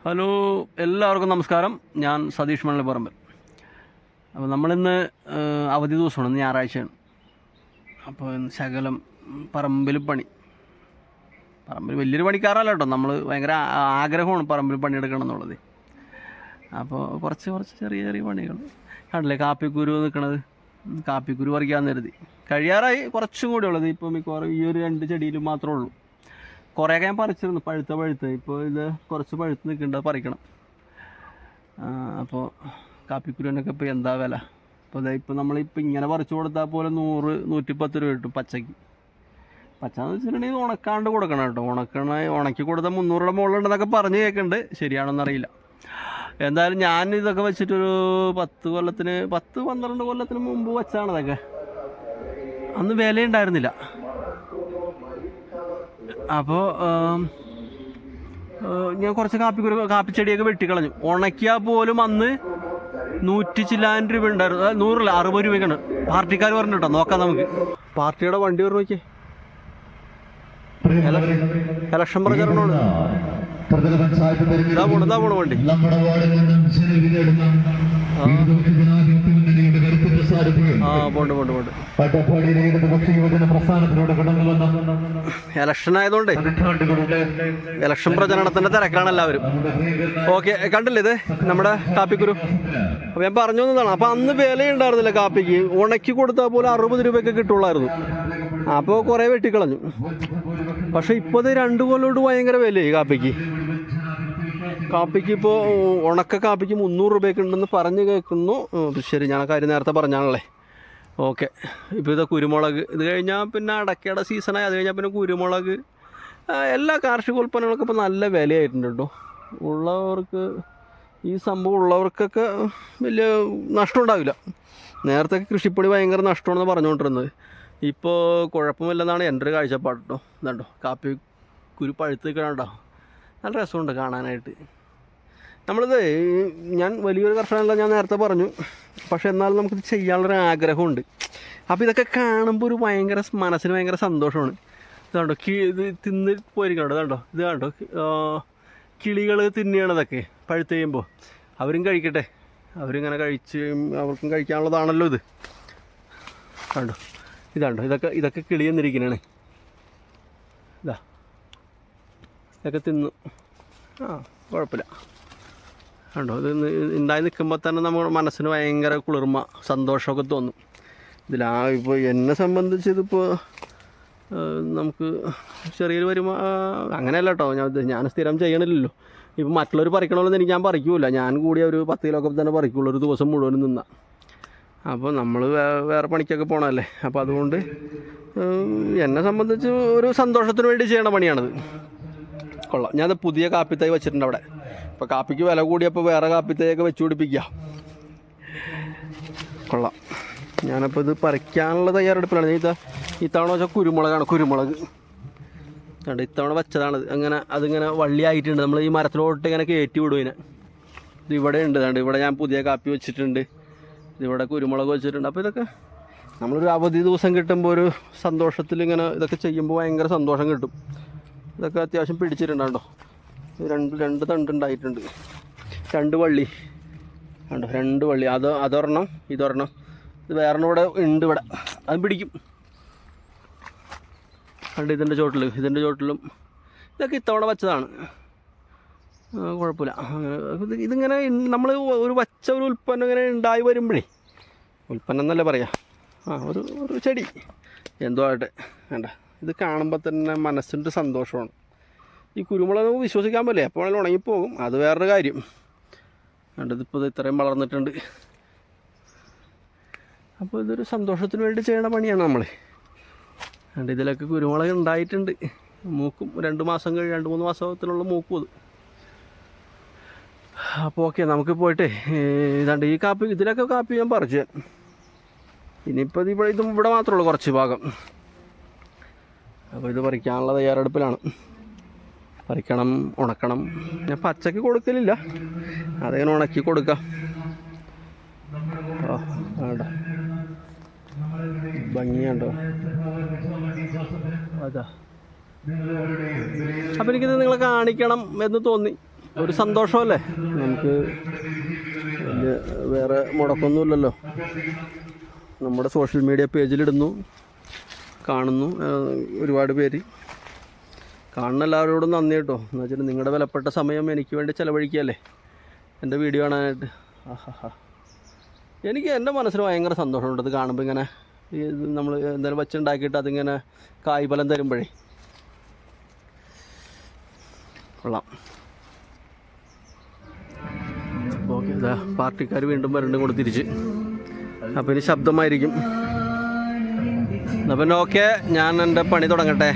Hello, എല്ലാവർക്കും നമസ്കാരം. ഞാൻ സതീഷ് മണലിപ്പറമ്പ്. അപ്പോൾ നമ്മളിന്ന് അവധി ദിവസമാണ്, ഇന്ന് ഞായറാഴ്ചയാണ്. അപ്പോൾ ഇന്ന് ശകലം പറമ്പിൽ വലിയൊരു പണിക്കാരല്ല കേട്ടോ. നമ്മൾ ഭയങ്കര ആഗ്രഹമാണ് പറമ്പിൽ പണിയെടുക്കണം എന്നുള്ളത്. അപ്പോൾ കുറച്ച് ചെറിയ ചെറിയ പണികൾ കണ്ടില്ലേ, കാപ്പിക്കുരു നിൽക്കണത്. കാപ്പിക്കുരു പറിക്കാൻ കരുതി കഴിയാറായി, കുറച്ചും കൂടി ഉള്ളത്. ഇപ്പോൾ മിക്കവാറും ഈ ഒരു 2 ചെടിയിൽ മാത്രമേ ഉള്ളൂ. കുറേയൊക്കെ ഞാൻ പറിച്ചിരുന്നു, പഴുത്ത്. ഇപ്പോൾ ഇത് കുറച്ച് പഴുത്ത് നിൽക്കുന്നുണ്ട്, പറിക്കണം. അപ്പോൾ കാപ്പിക്കുരുവിനൊക്കെ ഇപ്പോൾ എന്താ വില. ഇപ്പോൾ നമ്മളിപ്പോൾ ഇങ്ങനെ പറിച്ചു കൊടുത്താൽ പോലെ 100-110 രൂപ കിട്ടും പച്ചയ്ക്ക്. പച്ചയെന്ന് വെച്ചിട്ടുണ്ടെങ്കിൽ ഉണക്കാണ്ട് കൊടുക്കണം കേട്ടോ. ഉണക്കി കൊടുത്താൽ 300 മുകളിലുണ്ടെന്നൊക്കെ പറഞ്ഞ് കേൾക്കുന്നുണ്ട്, ശരിയാണെന്നറിയില്ല. എന്തായാലും ഞാൻ ഇതൊക്കെ വെച്ചിട്ടൊരു 10-12 കൊല്ലത്തിന് മുമ്പ് വെച്ചാണ് ഇതൊക്കെ. അന്ന് വിലയുണ്ടായിരുന്നില്ല. അപ്പോൾ ഞാൻ കുറച്ച് കാപ്പിച്ചെടിയൊക്കെ വെട്ടിക്കളഞ്ഞു. ഉണക്കിയാൽ പോലും അന്ന് 100 ചില്ലാൻ രൂപ ഉണ്ടായിരുന്നു. 100 60 രൂപയ്ക്കാണ് പാർട്ടിക്കാർ പറഞ്ഞു കേട്ടോ. നോക്കാം നമുക്ക്. പാർട്ടിയുടെ വണ്ടി പറഞ്ഞു നോക്കിയേ, ഇലക്ഷൻ പ്രചരണമാണ്. ഇതാ പോണ വണ്ടി. പോണ്ട്. ഇലക്ഷൻ ആയതുകൊണ്ട് ഇലക്ഷൻ പ്രചരണത്തിന്റെ തിരക്കാണ് എല്ലാവരും. ഓക്കെ, കണ്ടില്ലേ ഇത് നമ്മുടെ കാപ്പിക്കുരു. അപ്പൊ ഞാൻ പറഞ്ഞു തന്നതാണ്. അപ്പൊ അന്ന് വിലയുണ്ടായിരുന്നില്ല കാപ്പിക്ക്. ഉണക്കി കൊടുത്താൽ പോലെ 60 രൂപയൊക്കെ കിട്ടുള്ളായിരുന്നു. അപ്പോൾ കുറേ വെട്ടിക്കളഞ്ഞു. പക്ഷെ ഇപ്പോൾ 2 കൊല്ലോട്ട് ഭയങ്കര വിലയായി കാപ്പിക്ക്. ഇപ്പോൾ ഉണക്ക കാപ്പിക്ക് 300 രൂപയൊക്കെ ഉണ്ടെന്ന് പറഞ്ഞ് കേൾക്കുന്നു. ശരി, ഞാൻ കാര്യം നേരത്തെ പറഞ്ഞാണല്ലേ. ഓക്കെ, ഇപ്പോൾ ഇത് കുരുമുളക്. ഇത് കഴിഞ്ഞാൽ പിന്നെ അടക്കയുടെ സീസണായി. അത് കഴിഞ്ഞാൽ പിന്നെ കുരുമുളക്, എല്ലാ കാർഷിക ഉൽപ്പന്നങ്ങൾക്കും ഇപ്പോൾ നല്ല വിലയായിട്ടുണ്ട് കേട്ടോ. ഈ സംഭവം ഉള്ളവർക്കൊക്കെ വലിയ നഷ്ടം ഉണ്ടാവില്ല. നേരത്തെ കൃഷിപ്പണി ഭയങ്കര നഷ്ടമാണെന്ന് പറഞ്ഞുകൊണ്ടിരുന്നത്. ഇപ്പോൾ കുഴപ്പമില്ലെന്നാണ് എൻ്റെ ഒരു കാഴ്ചപ്പാട് കേട്ടോ. ഇതുണ്ടോ കാപ്പി കുരു പഴുത്ത് നിൽക്കണോ, നല്ല രസമുണ്ട് കാണാനായിട്ട്. ഞാൻ വലിയൊരു കർഷകനല്ല, ഞാൻ നേരത്തെ പറഞ്ഞു. പക്ഷെ എന്നാലും നമുക്കിത് ചെയ്യാനുള്ളൊരു ആഗ്രഹമുണ്ട്. അപ്പോൾ ഇതൊക്കെ കാണുമ്പോൾ ഒരു മനസ്സിന് ഭയങ്കര സന്തോഷമാണ്. ഇതുണ്ടോ ഇത് തിന്ന് പോയിരിക്കണോ. ഇത് കണ്ടോ കിളികൾ തിന്നുകയാണ് ഇതൊക്കെ പഴുത്ത് കഴിയുമ്പോൾ. അവരും കഴിക്കട്ടെ, അവരിങ്ങനെ അവർക്കും കഴിക്കാനുള്ളതാണല്ലോ ഇത്. കണ്ടോ, ഇതൊക്കെ കിളി എന്നിരിക്കുന്നതാണ്. ഇതൊക്കെ തിന്നു. കുഴപ്പമില്ല. കണ്ടോ, ഇത് ഉണ്ടായി നിൽക്കുമ്പോൾ തന്നെ നമ്മുടെ മനസ്സിന് ഭയങ്കര കുളിർമ, സന്തോഷമൊക്കെ തോന്നും. ഇപ്പോൾ എന്നെ സംബന്ധിച്ച് ഇതിപ്പോൾ നമുക്ക് ചെറിയൊരു അങ്ങനെയല്ല കേട്ടോ. ഞാൻ സ്ഥിരം ചെയ്യണില്ലല്ലോ. ഇപ്പോൾ മറ്റുള്ളവർ പറിക്കണമെന്ന് ഞാൻ പറിക്കൂല. ഞാൻ കൂടിയ ഒരു 10 കിലോ ഒക്കെ തന്നെ പറിക്കുള്ളൂ ഒരു ദിവസം മുഴുവനും നിന്നാൽ. അപ്പോൾ നമ്മൾ വേറെ പണിക്കൊക്കെ പോകണമല്ലേ. അപ്പോൾ അതുകൊണ്ട് എന്നെ സംബന്ധിച്ച് ഒരു സന്തോഷത്തിന് വേണ്ടി ചെയ്യണ പണിയാണിത്. കൊള്ളാം. ഞാനത് പുതിയ കാപ്പിത്തൈ വെച്ചിട്ടുണ്ട് അവിടെ. ഇപ്പോൾ കാപ്പിക്ക് വില കൂടിയപ്പോൾ വേറെ കാപ്പിത്തൈയൊക്കെ വെച്ച് പിടിപ്പിക്കുക. കൊള്ളാം. ഞാനപ്പോൾ ഇത് പറിക്കാനുള്ള തയ്യാറെടുപ്പിലാണ്. ഇത്തവണ വെച്ചാൽ കുരുമുളക് കണ്ട് ഇത്തവണ വെച്ചതാണത്. അതിങ്ങനെ വള്ളിയായിട്ടുണ്ട്. നമ്മൾ ഈ മരത്തിലോട്ട് ഇങ്ങനെ കയറ്റി വിടും. ഇത് ഇവിടെ ഉണ്ട്. ഇവിടെ ഞാൻ പുതിയ കാപ്പി വെച്ചിട്ടുണ്ട്. ഇതിവിടെ കുരുമുളക് വെച്ചിട്ടുണ്ട്. അപ്പോൾ ഇതൊക്കെ നമ്മളൊരു അവധി ദിവസം കിട്ടുമ്പോൾ ഒരു സന്തോഷത്തിൽ ഇതൊക്കെ ചെയ്യുമ്പോൾ ഭയങ്കര സന്തോഷം കിട്ടും. ഇതൊക്കെ അത്യാവശ്യം പിടിച്ചിട്ടുണ്ടോ. രണ്ട് തണ്ടുണ്ടായിട്ടുണ്ട്. 2 വള്ളി കണ്ടോ, 2 വള്ളി. അതൊരെണ്ണം, ഇതൊരെണ്ണം. ഇത് വേറെ ഇവിടെ ഉണ്ട്. ഇവിടെ അത് പിടിക്കും. കണ്ട് ഇതിൻ്റെ ചോട്ടിലും ഇതൊക്കെ ഇത്തവണ വെച്ചതാണ്. കുഴപ്പമില്ല. ഇതിങ്ങനെ നമ്മൾ ഒരു ഉൽപ്പന്നം ഇങ്ങനെ ഉണ്ടായി വരുമ്പോഴേ, ഉൽപ്പന്നം എന്നല്ലേ പറയാം, ഒരു ചെടി എന്തോ ആയിട്ട് വേണ്ട. ഇത് കാണുമ്പോൾ തന്നെ മനസ്സിൻ്റെ സന്തോഷമാണ്. ഈ കുരുമുളക് നമുക്ക് വിശ്വസിക്കാൻ പറ്റില്ല, എപ്പോൾ വേണമെങ്കിലും ഉണങ്ങിപ്പോകും. അത് വേറൊരു കാര്യം. ഇതിപ്പോൾ ഇത്രയും വളർന്നിട്ടുണ്ട്. അപ്പോൾ ഇതൊരു സന്തോഷത്തിന് വേണ്ടി ചെയ്യണ പണിയാണ് നമ്മൾ. ഇതിലൊക്കെ കുരുമുളക് ഉണ്ടായിട്ടുണ്ട്. മൂക്കും 2 മാസം 2-3 മാസത്തിലുള്ള മൂക്കും അത്. അപ്പോൾ ഓക്കെ, നമുക്ക് പോയിട്ട് ഈ ഇതിലൊക്കെ കാപ്പി ഞാൻ പറിച്ചു. ഇനിയിപ്പോൾ ഇവിടെ മാത്രമേ ഉള്ളൂ കുറച്ച് ഭാഗം. അപ്പോൾ ഇത് പറിക്കാനുള്ള തയ്യാറെടുപ്പിലാണ്. പറിക്കണം, ഉണക്കണം. ഞാൻ പച്ചക്ക് കൊടുക്കലില്ല, അതിങ്ങനെ ഉണക്കി കൊടുക്കാം. വേണ്ട, ഭംഗിയുണ്ടോ അതാ. അപ്പോൾ എനിക്കിത് നിങ്ങളെ കാണിക്കണം എന്ന് തോന്നി. ഒരു സന്തോഷമല്ലേ നമുക്ക്. വലിയ വേറെ മുടക്കൊന്നുമില്ലല്ലോ. നമ്മുടെ സോഷ്യൽ മീഡിയ പേജിലിടുന്നു, കാണുന്നു, ഒരുപാട് പേര് കാണുന്ന എല്ലാവരോടും നന്ദി കേട്ടോ. എന്ന് വെച്ചാൽ നിങ്ങളുടെ വിലപ്പെട്ട സമയം എനിക്ക് വേണ്ടി ചിലവഴിക്കുകയല്ലേ എൻ്റെ വീഡിയോ കാണാനായിട്ട്. ആഹാ, എനിക്ക് എൻ്റെ മനസ്സിന് ഭയങ്കര സന്തോഷമുണ്ട് ഇത് കാണുമ്പോൾ. ഇങ്ങനെ ഇത് നമ്മൾ എന്തായാലും വെച്ചുണ്ടാക്കിയിട്ട് അതിങ്ങനെ കായ്ഫലം തരുമ്പോഴേ കൊള്ളാം. ഓക്കെ, ഇതാ പാർട്ടിക്കാർ വീണ്ടും വരണ്ടും കൂടെ തിരിച്ച്. അപ്പോൾ ഇനി ശബ്ദമായിരിക്കും. അപ്പം ഓക്കെ, ഞാൻ എൻ്റെ പണി തുടങ്ങട്ടെ.